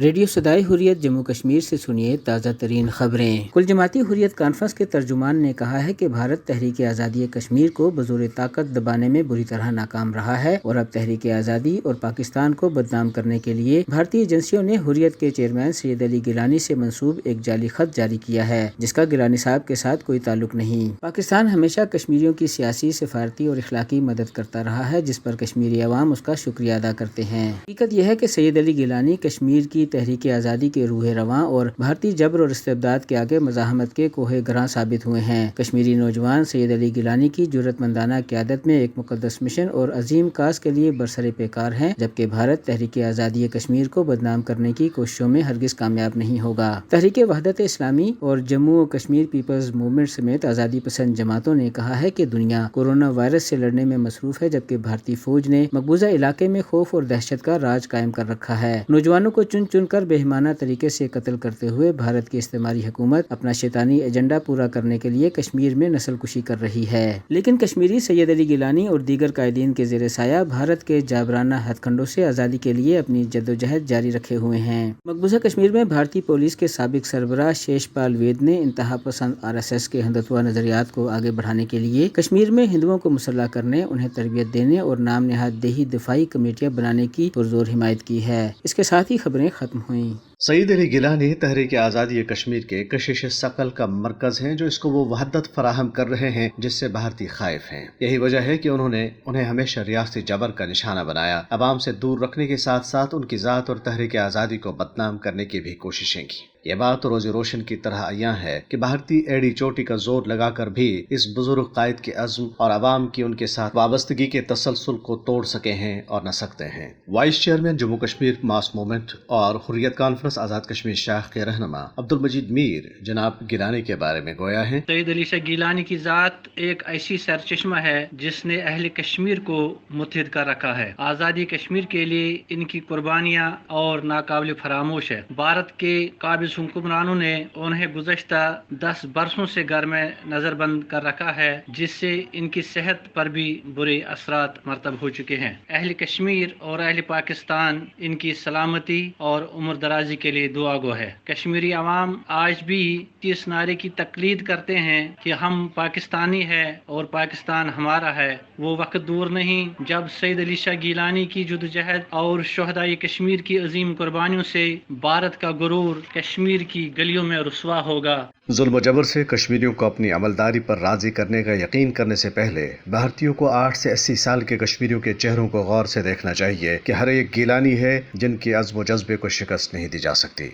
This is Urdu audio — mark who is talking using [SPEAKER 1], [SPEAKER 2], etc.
[SPEAKER 1] ریڈیو صدائے حریت جموں کشمیر سے سنیے تازہ ترین خبریں۔ کل جماعتی حریت کانفرنس کے ترجمان نے کہا ہے کہ بھارت تحریک آزادی کشمیر کو بزور طاقت دبانے میں بری طرح ناکام رہا ہے اور اب تحریک آزادی اور پاکستان کو بدنام کرنے کے لیے بھارتی ایجنسیوں نے حریت کے چیئرمین سید علی گیلانی سے منسوب ایک جعلی خط جاری کیا ہے جس کا گیلانی صاحب کے ساتھ کوئی تعلق نہیں۔ پاکستان ہمیشہ کشمیریوں کی سیاسی، سفارتی اور اخلاقی مدد کرتا رہا ہے جس پر کشمیری عوام اس کا شکریہ ادا کرتے ہیں۔ حقیقت یہ ہے کہ سید علی گیلانی کشمیر کی تحریک آزادی کے روح رواں اور بھارتی جبر اور استبداد کے آگے مزاحمت کے کوہ گراں ثابت ہوئے ہیں۔ کشمیری نوجوان سید علی گیلانی کی جرأت مندانہ قیادت میں ایک مقدس مشن اور عظیم کاز کے لیے برسر پیکار ہیں، جبکہ بھارت تحریک آزادی کشمیر کو بدنام کرنے کی کوششوں میں ہرگز کامیاب نہیں ہوگا۔ تحریک وحدت اسلامی اور جموں و کشمیر پیپلز موومنٹ سمیت آزادی پسند جماعتوں نے کہا ہے کہ دنیا کورونا وائرس سے لڑنے میں مصروف ہے، جبکہ بھارتی فوج نے مقبوضہ علاقے میں خوف اور دہشت کا راج قائم کر رکھا ہے۔ نوجوانوں کو چن چن کر بےایمانہ طریقے سے قتل کرتے ہوئے بھارت کی استعماری حکومت اپنا شیطانی ایجنڈا پورا کرنے کے لیے کشمیر میں نسل کشی کر رہی ہے، لیکن کشمیری سید علی گیلانی اور دیگر قائدین کے زیر سایہ بھارت کے جابرانہ ہتھ کنڈوں سے آزادی کے لیے اپنی جدوجہد جاری رکھے ہوئے ہیں۔ مقبوضہ کشمیر میں بھارتی پولیس کے سابق سربراہ شیش پال وید نے انتہا پسند RSS کے ہندتوا نظریات کو آگے بڑھانے کے لیے کشمیر میں ہندوؤں کو مسلح کرنے، انہیں تربیت دینے اور نام نہاد دیہی دفاعی کمیٹیاں بنانے کی پرزور حمایت کی ہے۔ اس کے ساتھ ہی خبریں ختم ہوئیں۔
[SPEAKER 2] سید علی گیلانی تحریک آزادی کشمیر کے کشش ثقل کا مرکز ہیں، جو اس کو وہ وحدت فراہم کر رہے ہیں جس سے بھارتی خائف ہیں۔ یہی وجہ ہے کہ انہوں نے انہیں ہمیشہ ریاستی جبر کا نشانہ بنایا، عوام سے دور رکھنے کے ساتھ ساتھ ان کی ذات اور تحریک آزادی کو بدنام کرنے کی بھی کوششیں کی۔ یہ بات روز روشن کی طرح عیاں ہے کہ بھارتی ایڑی چوٹی کا زور لگا کر بھی اس بزرگ قائد کے عزم اور عوام کی ان کے ساتھ وابستگی کے تسلسل کو توڑ سکے ہیں اور نہ سکتے ہیں۔ Vice chairman Jammu Kashmir mass movement اور حریت کانفرنس آزاد کشمیر شاخ کے رہنما عبدالمجید میر جناب گیلانی کے بارے میں گویا ہے،
[SPEAKER 3] سید علی شاہ گیلانی کی ذات ایک ایسی سرچشمہ ہے جس نے اہل کشمیر کو متحد کر رکھا ہے۔ آزادی کشمیر کے لیے ان کی قربانیاں اور ناقابل فراموش ہے۔ بھارت کے قابض حکمرانوں نے انہیں گزشتہ 10 برسوں سے گھر میں نظر بند کر رکھا ہے، جس سے ان کی صحت پر بھی برے اثرات مرتب ہو چکے ہیں۔ اہل کشمیر اور اہل پاکستان ان کی سلامتی اور عمر درازی کے لیے دعا گو ہے۔ کشمیری عوام آج بھی اس نعرے کی تقلید کرتے ہیں کہ ہم پاکستانی ہیں اور پاکستان ہمارا ہے۔ وہ وقت دور نہیں جب سید علی شاہ گیلانی کی جدوجہد اور شہدائے کشمیر کی عظیم قربانیوں سے بھارت کا غرور کشمیر کی گلیوں میں رسوا ہوگا۔
[SPEAKER 2] ظلم و جبر سے کشمیریوں کو اپنی عملداری پر راضی کرنے کا یقین کرنے سے پہلے بھارتیوں کو 8 سے 80 سال کے کشمیریوں کے چہروں کو غور سے دیکھنا چاہیے کہ ہر ایک گیلانی ہے جن کے عزم و جذبے کو شکست نہیں دی جا سکتی۔